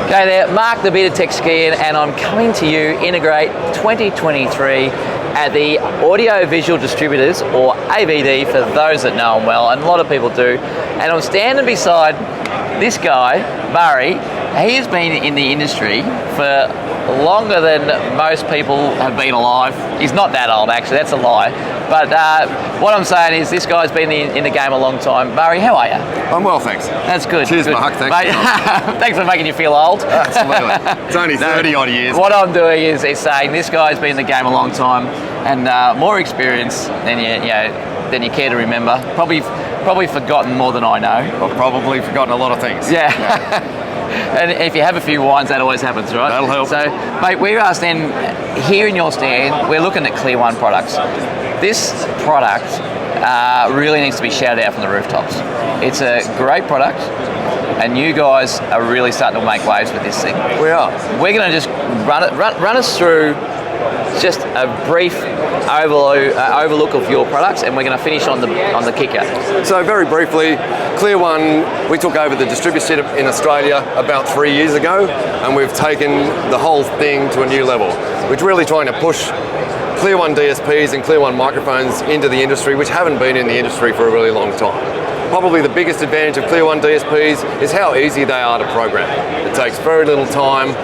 G'day there, Mark the Bearded skiing, and I'm coming to you Integrate 2023 at the Audiovisual Distributors, or AVD for those that know them well, and a lot of people do. And I'm standing beside this guy, Murray. He has been in the industry for longer than most people have been alive. He's not that old, actually, that's a lie. But what I'm saying is this guy's been in the game a long time. Murray, how are you? I'm well, thanks. That's good. Cheers, good. Mark. Thanks. Mate, thanks for making you feel old. Absolutely. It's only 30 odd years. What I'm doing is saying this guy's been in the game a long time and more experience than you care to remember. Probably forgotten more than I know. I've probably forgotten a lot of things. Yeah. And if you have a few wines, that always happens, right? That'll help. So, mate, we are standing here in your stand. We're looking at ClearOne products. This product really needs to be shouted out from the rooftops. It's a great product, and you guys are really starting to make waves with this thing. We are. We're going to just run us through just a brief overlook of your products, and we're going to finish on the kicker. So very briefly, ClearOne, we took over the distributorship in Australia about 3 years ago, and we've taken the whole thing to a new level. We're really trying to push ClearOne DSPs and ClearOne microphones into the industry, which haven't been in the industry for a really long time. Probably the biggest advantage of ClearOne DSPs is how easy they are to program. It takes very little time,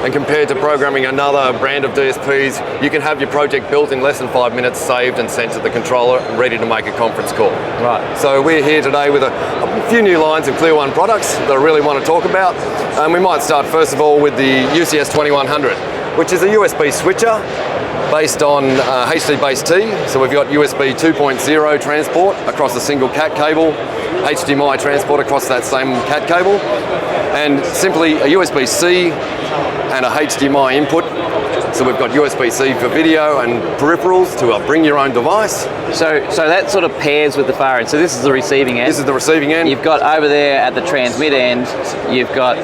and compared to programming another brand of DSPs, you can have your project built in less than 5 minutes, saved and sent to the controller, and ready to make a conference call. Right. So we're here today with a few new lines of ClearOne products that I really want to talk about. And we might start first of all with the UCS 2100, which is a USB switcher based on HD-Base-T. So we've got USB 2.0 transport across a single CAT cable, HDMI transport across that same CAT cable, and simply a USB-C and a HDMI input. So we've got USB-C for video and peripherals to bring your own device. So that sort of pairs with the far end. So this is the receiving end. This is the receiving end. You've got over there at the transmit end, you've got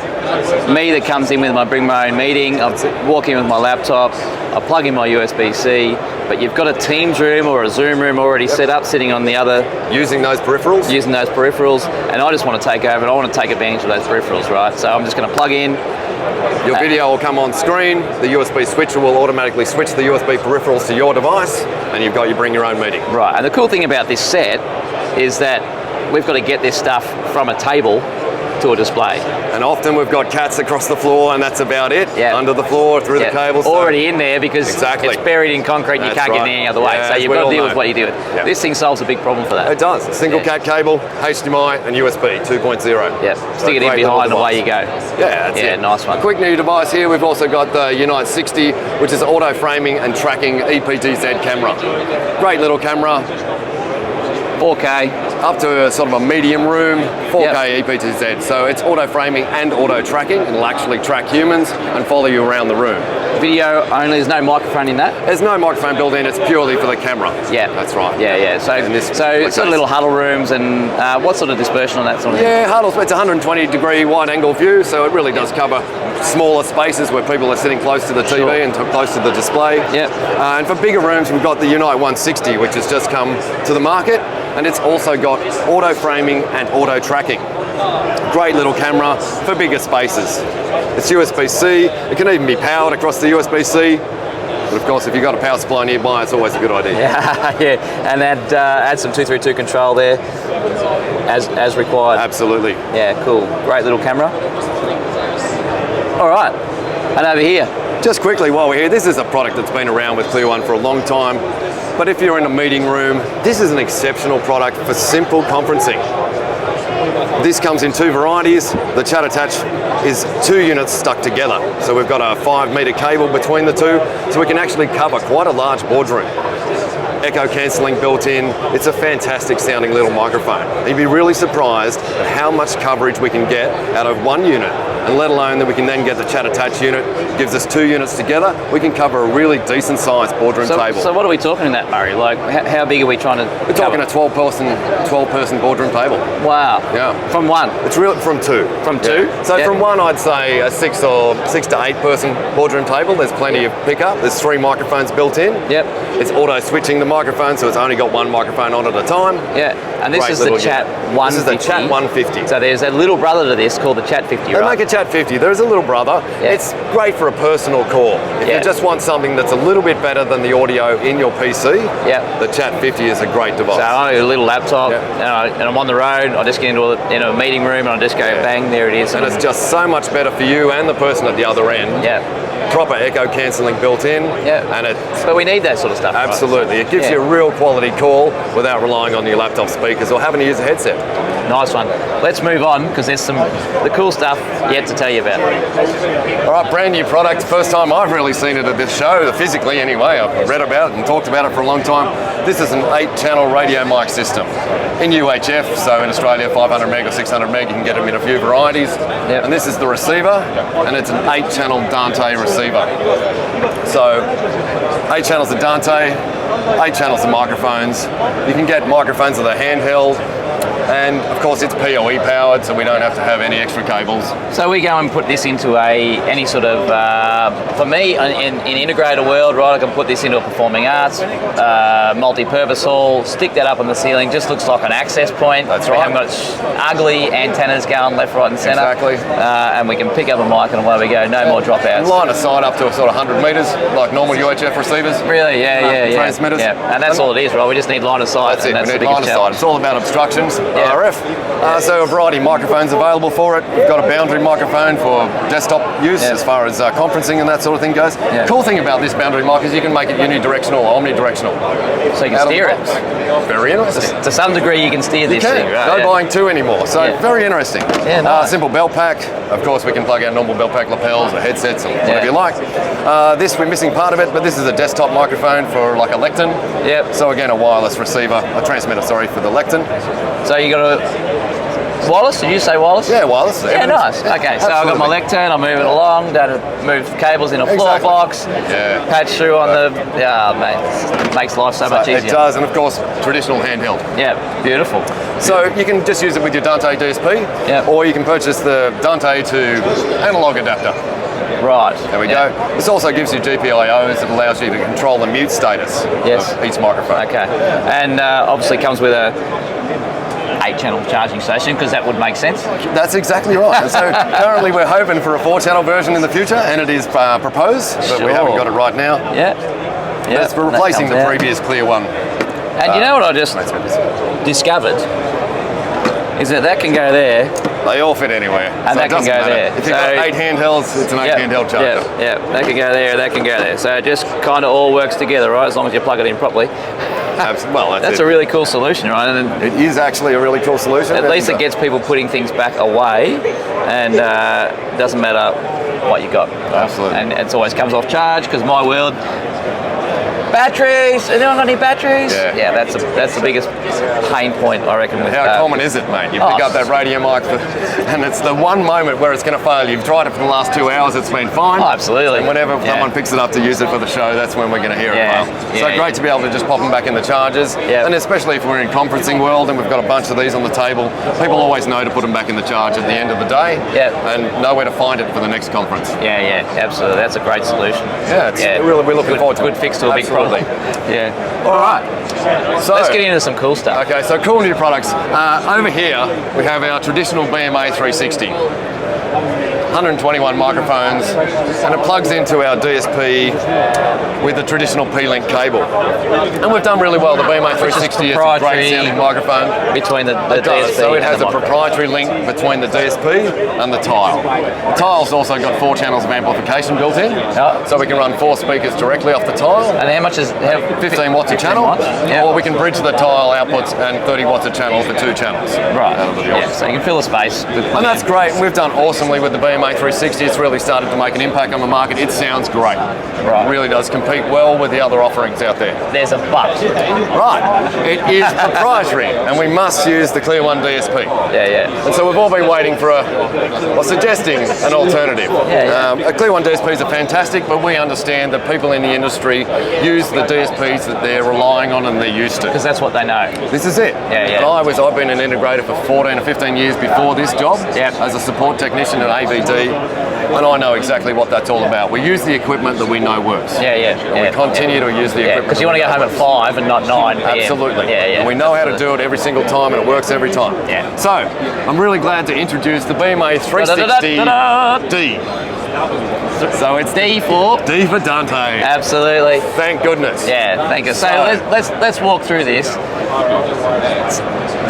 me that comes in with bring my own meeting. I walk in with my laptop, I plug in my USB-C, but you've got a Teams room or a Zoom room already set up, sitting on the other. Using those peripherals, and I just want to take over and I want to take advantage of those peripherals, right? So I'm just going to plug in. Your video will come on screen, the USB switcher will automatically switch the USB peripherals to your device, and you've got your bring your own meeting. Right, and the cool thing about this set is that we've got to get this stuff from a table to a display. And often we've got cats across the floor, and that's about it. Yeah. Under the floor, through the cables. Already in there because exactly. It's buried in concrete and you can't get it any other way. Yeah, so you've got to deal with what you do. Yeah. This thing solves a big problem for that. It does. Single CAT cable, HDMI and USB 2.0. Yeah, stick it in behind and away you go. Yeah, that's it. Nice one. A quick new device here, we've also got the Unite 60, which is auto framing and tracking EPTZ camera. Great little camera. 4K. Up to a sort of a medium room, 4K EPTZ. So it's auto framing and auto tracking. It'll actually track humans and follow you around the room. Video only, there's no microphone in that? There's no microphone built in, it's purely for the camera. Yeah. That's right. Yeah. So sort of little huddle rooms, and what sort of dispersion on that sort of thing? Yeah, huddles, it's a 120-degree wide-angle view, so it really does cover smaller spaces where people are sitting close to the TV and close to the display. Yep. And for bigger rooms, we've got the Unite 160, which has just come to the market, and it's also got auto framing and auto tracking. Great little camera for bigger spaces. It's USB-C, it can even be powered across the USB-C, but of course if you've got a power supply nearby, it's always a good idea. Yeah, and add some 232 control there as required. Absolutely. Yeah, cool. Great little camera. All right, and over here. Just quickly while we're here, this is a product that's been around with ClearOne for a long time, but if you're in a meeting room, this is an exceptional product for simple conferencing. This comes in two varieties. The chat attach is 2 units stuck together. So we've got a 5-meter cable between the two, so we can actually cover quite a large boardroom. Echo cancelling built in. It's a fantastic sounding little microphone. You'd be really surprised at how much coverage we can get out of 1 unit, and let alone that we can then get the chat attach unit. It gives us 2 units together. We can cover a really decent sized boardroom table. So what are we talking in that, Murray? Like how big are we trying to We're talking a 12-person boardroom table. Wow. Yeah. From one? It's really from 2. From 2? Yeah. So from 1, I'd say a 6 to 8 person boardroom table. There's plenty of pickup. There's 3 microphones built in. Yep. It's auto switching the microphone, so it's only got 1 microphone on at a time. Yeah. And this is the Chat 150. This is the Chat 150. So there's a little brother to this called the Chat 50, They make a Chat Chat 50, there's a little brother. Yeah. It's great for a personal call. If you just want something that's a little bit better than the audio in your PC, the Chat 50 is a great device. So I got a little laptop, and I'm on the road. I just get into a meeting room, and I just go bang, there it is. And it's just so much better for you and the person at the other end. Proper echo cancelling built in. And but we need that sort of stuff. Absolutely. Right? It gives you a real quality call without relying on your laptop speakers or having to use a headset. Nice one. Let's move on, because there's the cool stuff yet to tell you about. All right, brand new product. First time I've really seen it at this show, physically anyway. I've read about it and talked about it for a long time. This is an 8-channel radio mic system in UHF, so in Australia 500 meg or 600 meg, you can get them in a few varieties. And this is the receiver, and it's an 8-channel Dante receiver. So 8 channels of Dante, 8 channels of microphones. You can get microphones that are handheld, and of course it's PoE powered, so we don't have to have any extra cables. So we go and put this into any sort of, for me, in integrated world, right, I can put this into a performing arts, multi-purpose hall, stick that up on the ceiling, just looks like an access point. That's we right. haven't got ugly antennas going left, right and centre. Exactly. And we can pick up a mic and away we go, no more dropouts. Line of sight up to a sort of 100 metres, like normal UHF receivers. Really, yeah. Transmitters. Yeah, and that's all it is, right? We just need line of sight. That's it, we need line of sight. It's all about obstructions, RF. So a variety of microphones available for it. We've got a boundary microphone for desktop use as far as conferencing and that sort of thing goes. Cool thing about this boundary mic is you can make it unidirectional or omnidirectional. So you can steer it. Very interesting. To some degree you can steer this thing, right? No buying two anymore, so very interesting. Nice. Simple belt pack. Of course we can plug our normal belt pack lapels or headsets or whatever you like. This, we're missing part of it, but this is a desktop microphone for like a lectern. So again, a wireless receiver, a transmitter, sorry, for the lectern. So you got a wireless? Did you say wireless? Yeah, wireless. Yeah, nice. Okay, so I've got my lectern, I'm moving along, don't move cables in a floor box, patch through on the, mate, it makes life so much easier. It does, and of course, traditional handheld. Yeah, beautiful. So you can just use it with your Dante DSP, or you can purchase the Dante to analog adapter. Right. There we go. This also gives you GPIOs that allows you to control the mute status of each microphone. Okay, and obviously comes with a 8-channel charging station, because that would make sense. That's exactly right. And so currently we're hoping for a 4-channel version in the future, and it is proposed, but we haven't got it right now. That's for replacing the previous ClearOne. And you know what I just discovered? Is that can go there. They all fit anywhere. And that can go there. If you've got 8 handhelds, it's an 8 handheld charger. That can go there, that can go there. So it just kind of all works together, right? As long as you plug it in properly. Well, that's a really cool solution, right? And it is actually a really cool solution. At least it gets people putting things back away, and it doesn't matter what you got. Absolutely. And it always comes off charge, because my world. Batteries! Anyone got any batteries? Yeah, that's the biggest pain point, I reckon. With how common is it, mate? You pick up that radio mic, and it's the one moment where it's going to fail. You've tried it for the last 2 hours, it's been fine. Oh, absolutely. And whenever someone picks it up to use it for the show, that's when we're going to hear it fail. So great to be able to just pop them back in the chargers. And especially if we're in conferencing world and we've got a bunch of these on the table, people always know to put them back in the charge at the end of the day. And know where to find it for the next conference. Yeah, absolutely. That's a great solution. Really, we're looking forward to it. Good fix to a big problem. All right. So let's get into some cool stuff. Okay, so cool new products. Over here, we have our traditional BMA 360. 121 microphones, and it plugs into our DSP with the traditional P-Link cable. And we've done really well. The BMA 360 is a great sounding microphone. Between the DSP so it has and a proprietary link between the DSP and the tile. The tile's also got 4 channels of amplification built in, so we can run 4 speakers directly off the tile. And how much is 15 watts a channel, or we can bridge the tile outputs and 30 watts a channel for 2 channels. Right. So you can fill the space. And that's great. We've done awesomely with the BMA 360. It's really started to make an impact on the market. It sounds great. It really does compete well with the other offerings out there. There's a but. Right. It is proprietary, and we must use the ClearOne DSP. And so we've all been waiting for suggesting an alternative. A ClearOne DSPs are fantastic, but we understand that people in the industry use the DSPs that they're relying on and they're used to. Because that's what they know. This is it. I've been an integrator for 14 or 15 years before this job as a support technician at AVD. and I know exactly what that's all about. We use the equipment that we know works. Yeah. We continue to use the equipment. Because you want to go home at 5 and not 9 p.m. Absolutely. Yeah. And we know how to do it every single time, and it works every time. Yeah. So, I'm really glad to introduce the BMA 360D. So it's D for Dante. Absolutely. Thank goodness. Yeah, thank you. So let's walk through this.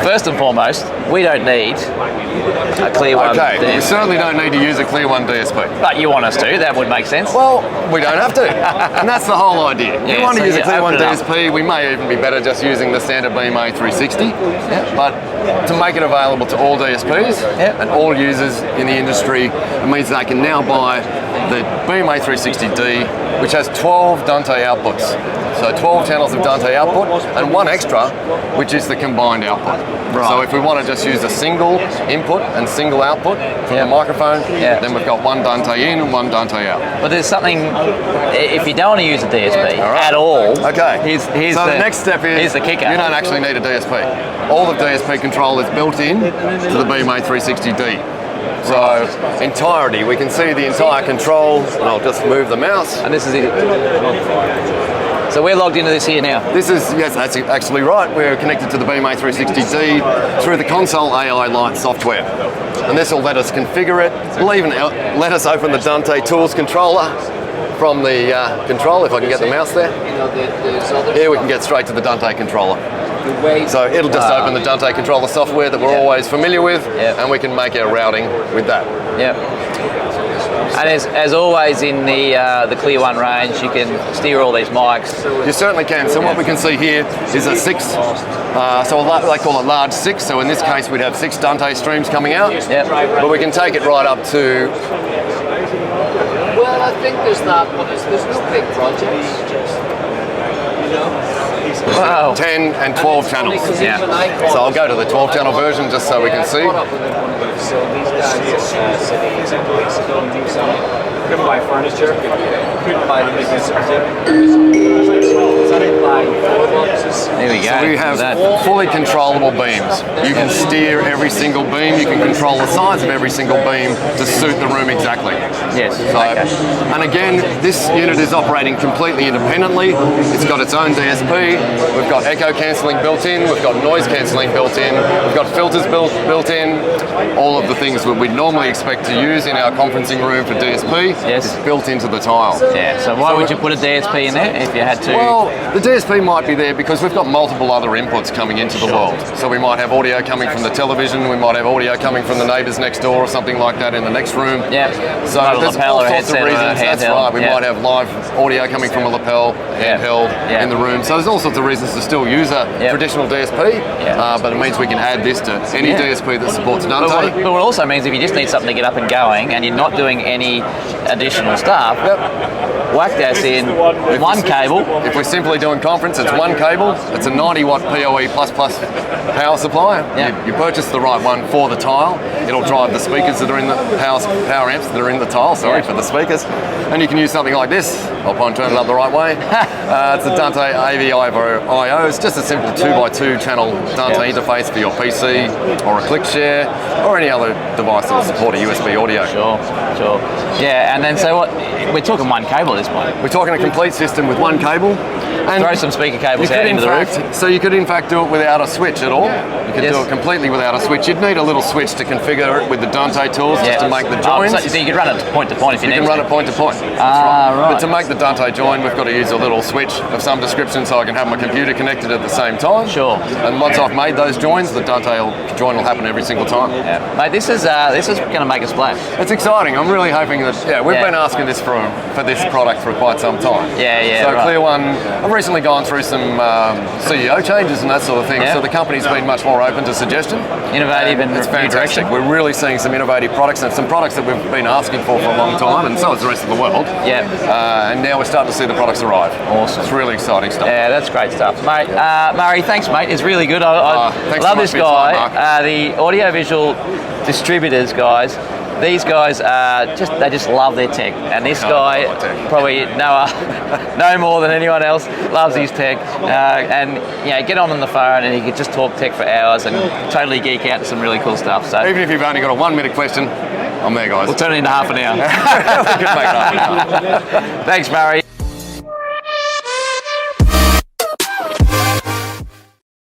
First and foremost, we don't need a ClearOne. Okay, we certainly don't need to use a ClearOne DSP. But you want us to, that would make sense. Well, we don't have to. And that's the whole idea. If you want to use a ClearOne DSP, we may even be better just using the standard BMA 360. But to make it available to all DSPs and all users in the industry, it means they can now buy the BMA 360D, which has 12 Dante outputs. So 12 channels of Dante output and one extra, which is the combined output. Right. So if we want to just use a single input and single output from the microphone, then we've got one Dante in and one Dante out. But there's something, if you don't want to use a DSP at all, here's the next step is here's the kicker. You don't actually need a DSP. All the DSP control is built in to the BMA 360D. So, entirety, we can see the entire control, and I'll just move the mouse. And this is it. So we're logged into this here now. This is, yes, that's actually right. We're connected to the BMA 360D through the console AI Lite software. And this will let us configure it. It'll even let us open the Dante Tools controller from the control, if I can get the mouse there. Here we can get straight to the Dante controller. So it'll just open the Dante controller software that we're always familiar with, and we can make our routing with that. And as always in the ClearOne range, you can steer all these mics. You certainly can. So what we can see here is a 6, they call it large 6. So in this case, we'd have 6 Dante streams coming out. But we can take it right up to. Well, I think there's not, but there's no big projects. You know. Wow. 10 and 12 channels. So I'll go to the 12 channel version just so we can see. So these guys cities and places don't do something. Couldn't buy furniture. Couldn't buy the business. There we go. So we have fully controllable beams. You can steer every single beam. You can control the size of every single beam to suit the room exactly. Yes. So, and again, this unit is operating completely independently. It's got its own DSP. We've got echo cancelling built in. We've got noise cancelling built in. We've got filters built in. All of the things that we'd normally expect to use in our conferencing room for DSP is built into the tile. Yeah. So why would you put a DSP in there if you had to? Well, the DSP might be there because we've got multiple other inputs coming into the world. So we might have audio coming from the television. We might have audio coming from the neighbours next door or something like that in the next room. So there's all sorts of reasons. That's right. We might have live audio coming from a lapel, handheld, in the room. So there's all sorts of reasons to still use a traditional DSP, but it means we can add this to any DSP that supports Dante. But it also means if you just need something to get up and going and you're not doing any additional stuff, whack that in one cable. If we're simply doing conference, it's one cable. It's a 90 watt PoE++ power supply. You purchase the right one for the tile. It'll drive the speakers that are in the power amps that are in the tile, for the speakers. And you can use something like this. I'll try and turn it up the right way. It's a Dante AV-IO. It's just a simple 2x2 channel Dante interface for your PC or a ClickShare or any other device that will support a USB audio. Sure. Yeah, and then so what? We're talking one cable at this point. We're talking a complete system with one cable. And throw some speaker cables out into the roof. So you could in fact do it without a switch at all. You could do it completely without a switch. You'd need a little switch to configure it with the Dante tools just to make the joins. So you could run it point to point if you need to. You can run it point to point. Right. But to make the Dante join, we've got to use a little switch of some description so I can have my computer connected at the same time. Sure. And once I've made those joins, the Dante join will happen every single time. Mate, this is going to make a splash. It's exciting. I'm really hoping that, we've been asking this for this product for quite some time. So ClearOne, I've recently gone through some CEO changes and that sort of thing, so the company's been much more open to suggestion. Innovative and it's fantastic. We're really seeing some innovative products and some products that we've been asking for a long time, and so is the rest of the world. And now we're starting to see the products arrive. Awesome. It's really exciting stuff. Yeah, that's great stuff. Mate, Murray, thanks mate. It's really good. I love this guy. The audiovisual distributors guys, these guys are they just love their tech, and this guy probably no more than anyone else loves his tech, and get on the phone and he could just talk tech for hours and totally geek out to some really cool stuff. So even if you've only got a 1 minute question, I'm there, guys. We'll turn it into half an hour. We can make it half an hour. Thanks, Murray.